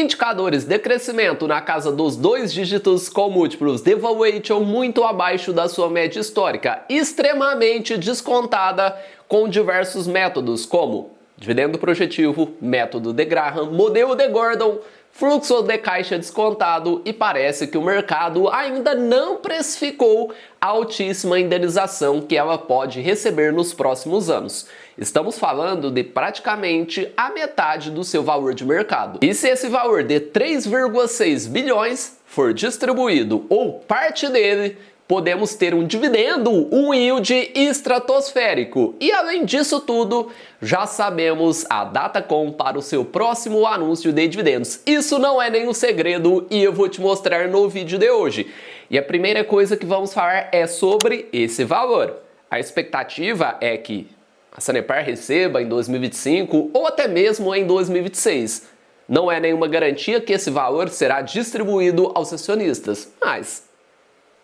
Indicadores de crescimento na casa dos 2 dígitos com múltiplos de valuation muito abaixo da sua média histórica, extremamente descontada com diversos métodos como dividendo projetivo, método de Graham, modelo de Gordon, fluxo de caixa descontado e parece que o mercado ainda não precificou a altíssima indenização que ela pode receber nos próximos anos. Estamos falando de praticamente a metade do seu valor de mercado. E se esse valor de 3,6 bilhões for distribuído ou parte dele, podemos ter um dividendo, um yield estratosférico. E além disso tudo, já sabemos a Datacom para o seu próximo anúncio de dividendos. Isso não é nenhum segredo e eu vou te mostrar no vídeo de hoje. E a primeira coisa que vamos falar é sobre esse valor. A expectativa é que a Sanepar receba em 2025 ou até mesmo em 2026. Não é nenhuma garantia que esse valor será distribuído aos acionistas, mas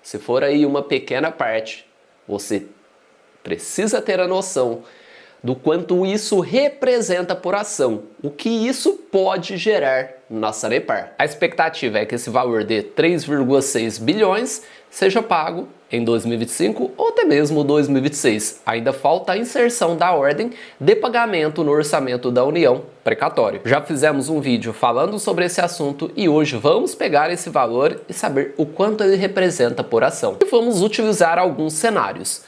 se for aí uma pequena parte, você precisa ter a noção do quanto isso representa por ação, o que isso pode gerar na Sanepar. A expectativa é que esse valor de 3,6 bilhões seja pago em 2025 ou até mesmo 2026. Ainda falta a inserção da ordem de pagamento no orçamento da União precatório. Já fizemos um vídeo falando sobre esse assunto e hoje vamos pegar esse valor e saber o quanto ele representa por ação. E vamos utilizar alguns cenários.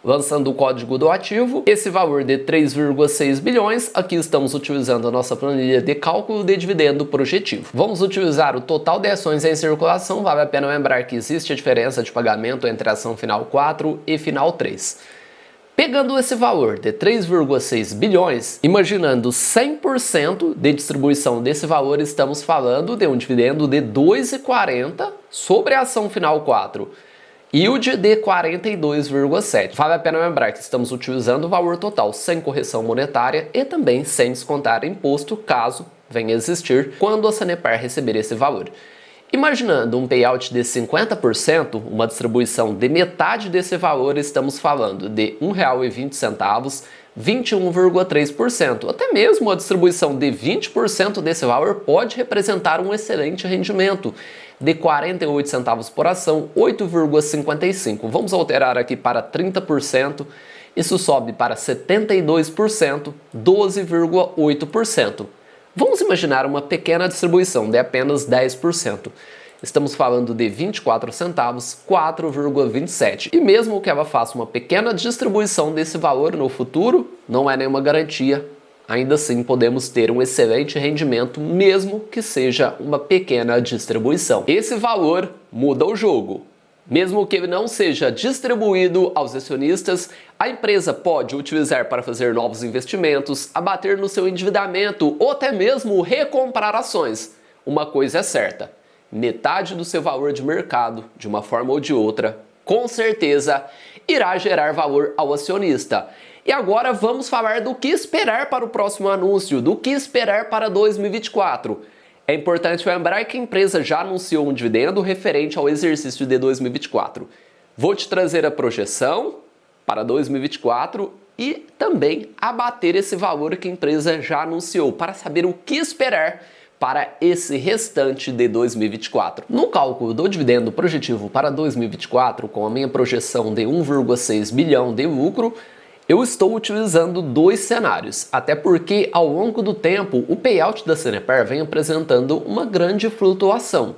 Lançando o código do ativo, esse valor de 3,6 bilhões, aqui estamos utilizando a nossa planilha de cálculo de dividendo projetivo. Vamos utilizar o total de ações em circulação, vale a pena lembrar que existe a diferença de pagamento entre a ação final 4 e final 3. Pegando esse valor de 3,6 bilhões, imaginando 100% de distribuição desse valor, estamos falando de um dividendo de 2,40 sobre a ação final 4. Yield de 42,7. Vale a pena lembrar que estamos utilizando o valor total sem correção monetária e também sem descontar imposto, caso venha existir, quando a Sanepar receber esse valor. Imaginando um payout de 50%, uma distribuição de metade desse valor, estamos falando de R$ 1,20, 21,3%. Até mesmo a distribuição de 20% desse valor pode representar um excelente rendimento de 48 centavos por ação, 8,55. Vamos alterar aqui para 30%, isso sobe para 72%, 12,8%. Vamos imaginar uma pequena distribuição de apenas 10%. Estamos falando de 24 centavos, 4,27. E mesmo que ela faça uma pequena distribuição desse valor no futuro, não é nenhuma garantia. Ainda assim, podemos ter um excelente rendimento, mesmo que seja uma pequena distribuição. Esse valor muda o jogo. Mesmo que ele não seja distribuído aos acionistas, a empresa pode utilizar para fazer novos investimentos, abater no seu endividamento ou até mesmo recomprar ações. Uma coisa é certa: metade do seu valor de mercado, de uma forma ou de outra, com certeza irá gerar valor ao acionista. E agora vamos falar do que esperar para o próximo anúncio, do que esperar para 2024. É importante lembrar que a empresa já anunciou um dividendo referente ao exercício de 2024. Vou te trazer a projeção para 2024 e também abater esse valor que a empresa já anunciou, para saber o que esperar para esse restante de 2024. No cálculo do dividendo projetivo para 2024, com a minha projeção de 1,6 bilhão de lucro, eu estou utilizando dois cenários, até porque ao longo do tempo o payout da Sanepar vem apresentando uma grande flutuação.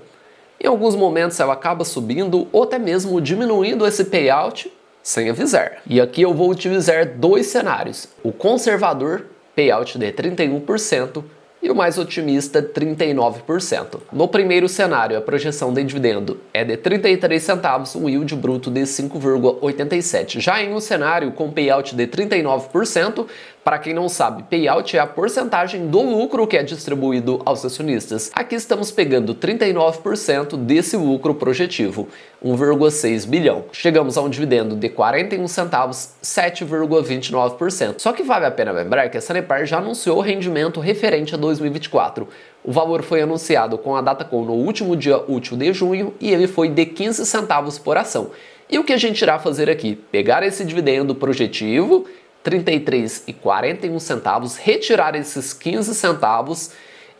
Em alguns momentos ela acaba subindo ou até mesmo diminuindo esse payout sem avisar. E aqui eu vou utilizar dois cenários: o conservador, payout de 31%, e o mais otimista, 39%. No primeiro cenário, a projeção de dividendo é de 33 centavos, um yield bruto de 5,87. Já em um cenário com payout de 39%, para quem não sabe, payout é a porcentagem do lucro que é distribuído aos acionistas. Aqui estamos pegando 39% desse lucro projetivo, 1,6 bilhão. Chegamos a um dividendo de 41 centavos, 7,29%. Só que vale a pena lembrar que a Sanepar já anunciou o rendimento referente a 2024. O valor foi anunciado com a Datacom no último dia útil de junho e ele foi de 15 centavos por ação. E o que a gente irá fazer aqui? Pegar esse dividendo projetivo, 33,41 centavos, retirar esses 15 centavos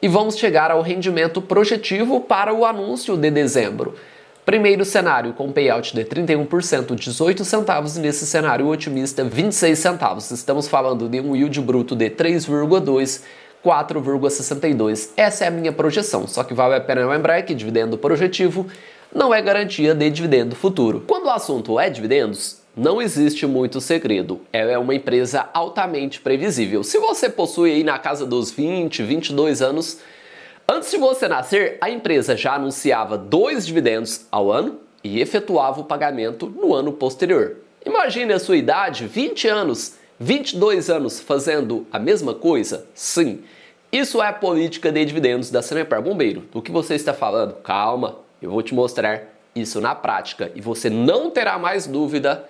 e vamos chegar ao rendimento projetivo para o anúncio de dezembro. Primeiro cenário com payout de 31%, 18 centavos, e nesse cenário otimista 26 centavos. Estamos falando de um yield bruto de 3,2, 4,62. Essa é a minha projeção, só que vale a pena lembrar que dividendo projetivo não é garantia de dividendo futuro. Quando o assunto é dividendos, não existe muito segredo. Ela é uma empresa altamente previsível. Se você possui aí na casa dos 20, 22 anos, antes de você nascer, a empresa já anunciava 2 dividendos ao ano e efetuava o pagamento no ano posterior. Imagine a sua idade, 20 anos, 22 anos fazendo a mesma coisa? Sim, isso é a política de dividendos da Sanepar. Bombeiro, do que você está falando? Calma, eu vou te mostrar isso na prática e você não terá mais dúvida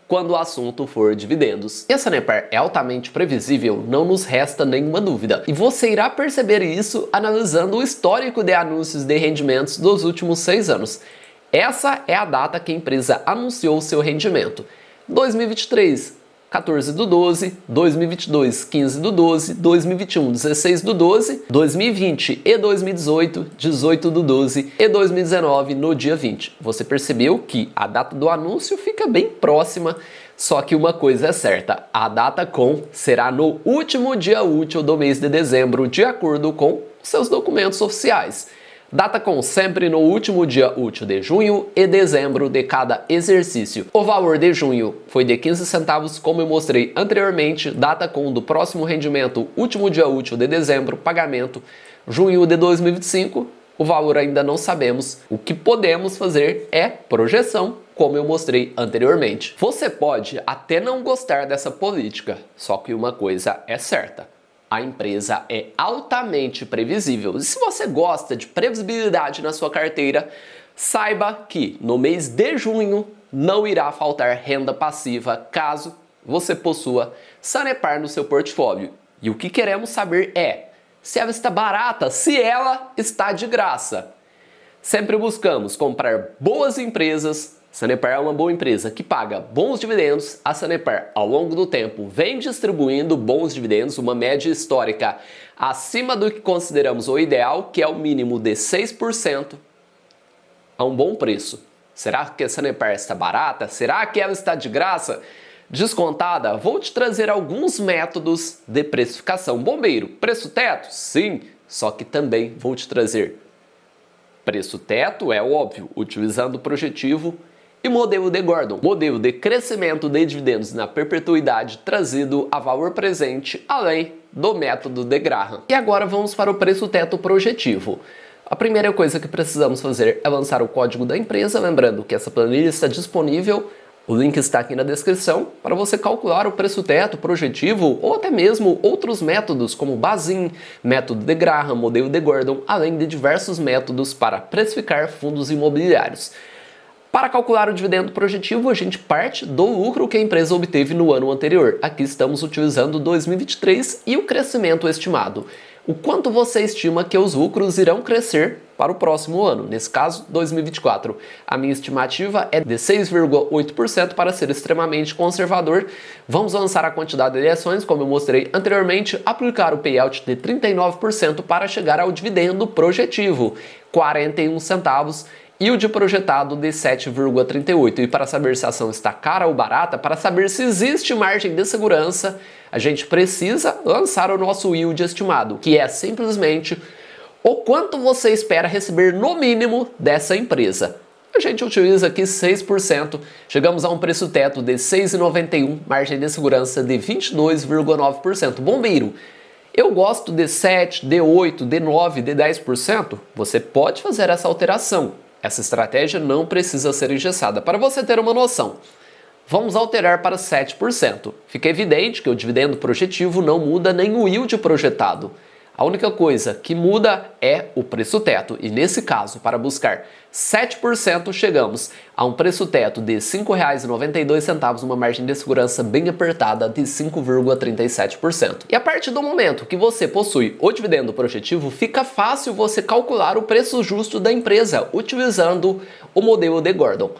quando o assunto for dividendos. E a Sanepar é altamente previsível, não nos resta nenhuma dúvida. E você irá perceber isso analisando o histórico de anúncios de rendimentos dos últimos 6 anos. Essa é a data que a empresa anunciou seu rendimento. 2023, 14/12, 2022, 15/12, 2021, 16/12, 2020 e 2018, 18/12 e 2019 no dia 20. Você percebeu que a data do anúncio fica bem próxima, só que uma coisa é certa, a data com será no último dia útil do mês de dezembro, de acordo com seus documentos oficiais. Data com sempre no último dia útil de junho e dezembro de cada exercício. O valor de junho foi de 15 centavos, como eu mostrei anteriormente. Data com do próximo rendimento, último dia útil de dezembro, pagamento junho de 2025. O valor ainda não sabemos. O que podemos fazer é projeção, como eu mostrei anteriormente. Você pode até não gostar dessa política, só que uma coisa é certa. A empresa é altamente previsível. E se você gosta de previsibilidade na sua carteira, saiba que no mês de junho não irá faltar renda passiva caso você possua Sanepar no seu portfólio. E o que queremos saber é se ela está barata, se ela está de graça. Sempre buscamos comprar boas empresas. Sanepar é uma boa empresa que paga bons dividendos. A Sanepar, ao longo do tempo, vem distribuindo bons dividendos, uma média histórica acima do que consideramos o ideal, que é o mínimo de 6%, a um bom preço. Será que a Sanepar está barata? Será que ela está de graça? Descontada? Vou te trazer alguns métodos de precificação. Bombeiro, preço teto? Sim, só que também vou te trazer preço teto, é óbvio, utilizando o projetivo, e modelo de Gordon, modelo de crescimento de dividendos na perpetuidade trazido a valor presente, além do método de Graham. E agora vamos para o preço teto projetivo. A primeira coisa que precisamos fazer é lançar o código da empresa, lembrando que essa planilha está disponível, o link está aqui na descrição, para você calcular o preço teto projetivo ou até mesmo outros métodos como Bazin, método de Graham, modelo de Gordon, além de diversos métodos para precificar fundos imobiliários. Para calcular o dividendo projetivo, a gente parte do lucro que a empresa obteve no ano anterior. Aqui estamos utilizando 2023 e o crescimento estimado. O quanto você estima que os lucros irão crescer para o próximo ano, nesse caso 2024. A minha estimativa é de 6,8% para ser extremamente conservador. Vamos lançar a quantidade de ações, como eu mostrei anteriormente, aplicar o payout de 39% para chegar ao dividendo projetivo, 41 centavos, e o de projetado de 7,38. E para saber se a ação está cara ou barata, para saber se existe margem de segurança, a gente precisa lançar o nosso yield estimado, que é simplesmente o quanto você espera receber no mínimo dessa empresa. A gente utiliza aqui 6%, chegamos a um preço teto de 6,91, margem de segurança de 22,9%. Bombeiro, eu gosto de 7, de 8, de 9, de 10%. Você pode fazer essa alteração. Essa estratégia não precisa ser engessada. Para você ter uma noção, vamos alterar para 7%. Fica evidente que o dividendo projetivo não muda nem o yield projetado. A única coisa que muda é o preço teto. E nesse caso, para buscar 7%, chegamos a um preço teto de R$ 5,92, uma margem de segurança bem apertada de 5,37%. E a partir do momento que você possui o dividendo projetivo, fica fácil você calcular o preço justo da empresa utilizando o modelo de Gordon.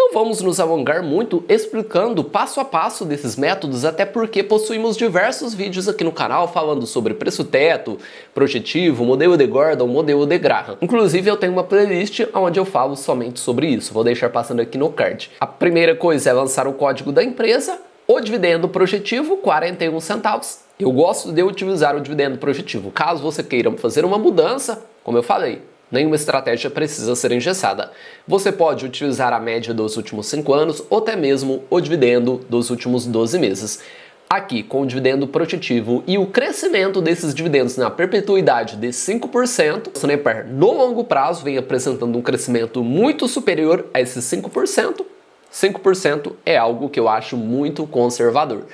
Não vamos nos alongar muito explicando passo a passo desses métodos, até porque possuímos diversos vídeos aqui no canal falando sobre preço teto, projetivo, modelo de Gordon, modelo de Graham. Inclusive eu tenho uma playlist onde eu falo somente sobre isso, vou deixar passando aqui no card. A primeira coisa é lançar o código da empresa, o dividendo projetivo, 41 centavos. Eu gosto de utilizar o dividendo projetivo. Caso você queira fazer uma mudança, como eu falei, nenhuma estratégia precisa ser engessada. Você pode utilizar a média dos últimos 5 anos ou até mesmo o dividendo dos últimos 12 meses. Aqui, com o dividendo projetivo e o crescimento desses dividendos na perpetuidade de 5%, o Sanepar no longo prazo vem apresentando um crescimento muito superior a esses 5%. 5% é algo que eu acho muito conservador.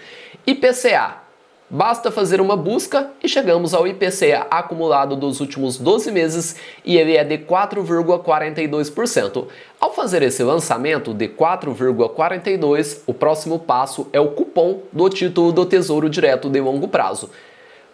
IPCA. Basta fazer uma busca e chegamos ao IPCA acumulado dos últimos 12 meses e ele é de 4,42%. Ao fazer esse lançamento de 4,42%, o próximo passo é o cupom do título do Tesouro Direto de longo prazo.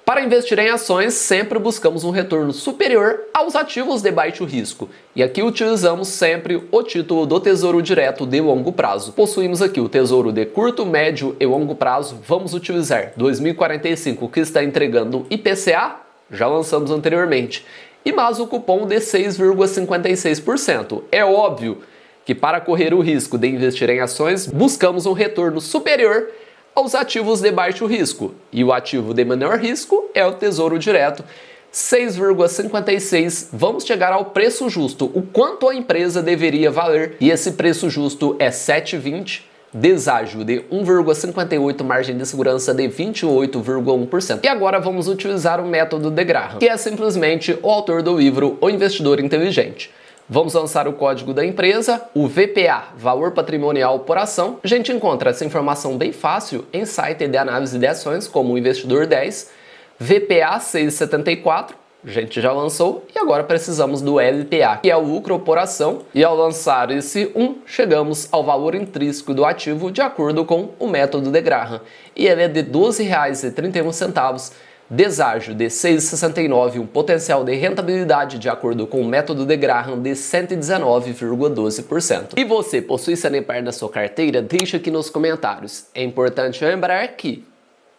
Para investir em ações, sempre buscamos um retorno superior aos ativos de baixo risco. E aqui utilizamos sempre o título do Tesouro Direto de longo prazo. Possuímos aqui o Tesouro de curto, médio e longo prazo. Vamos utilizar 2045, que está entregando IPCA, já lançamos anteriormente, e mais o cupom de 6,56%. É óbvio que para correr o risco de investir em ações, buscamos um retorno superior aos ativos de baixo risco, e o ativo de menor risco é o Tesouro Direto, 6,56. Vamos chegar ao preço justo, o quanto a empresa deveria valer, e esse preço justo é 7,20, deságio de 1,58, margem de segurança de 28,1%. E agora vamos utilizar o método de Graham, que é simplesmente o autor do livro O Investidor Inteligente. Vamos lançar o código da empresa, o VPA, Valor Patrimonial por Ação. A gente encontra essa informação bem fácil em site de análise de ações como o Investidor 10, VPA 674, a gente já lançou, e agora precisamos do LPA, que é o lucro por ação, e ao lançar esse 1, chegamos ao valor intrínseco do ativo de acordo com o método de Graham, e ele é de R$ 12,31, deságio de 6,69, um potencial de rentabilidade de acordo com o método de Graham de 119,12%. E você possui Sanepar na sua carteira? Deixa aqui nos comentários. É importante lembrar que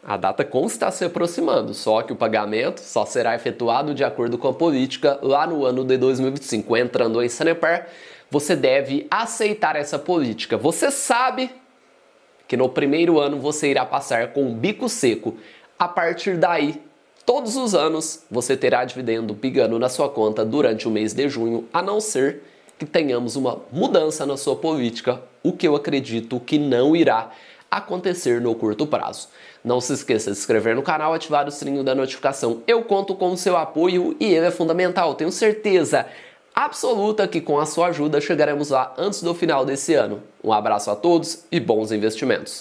a data consta se aproximando, só que o pagamento só será efetuado de acordo com a política lá no ano de 2025. Entrando em Sanepar, você deve aceitar essa política. Você sabe que no primeiro ano você irá passar com o bico seco. A partir daí, todos os anos, você terá dividendo pingando na sua conta durante o mês de junho, a não ser que tenhamos uma mudança na sua política, o que eu acredito que não irá acontecer no curto prazo. Não se esqueça de se inscrever no canal e ativar o sininho da notificação. Eu conto com o seu apoio e ele é fundamental. Tenho certeza absoluta que com a sua ajuda chegaremos lá antes do final desse ano. Um abraço a todos e bons investimentos!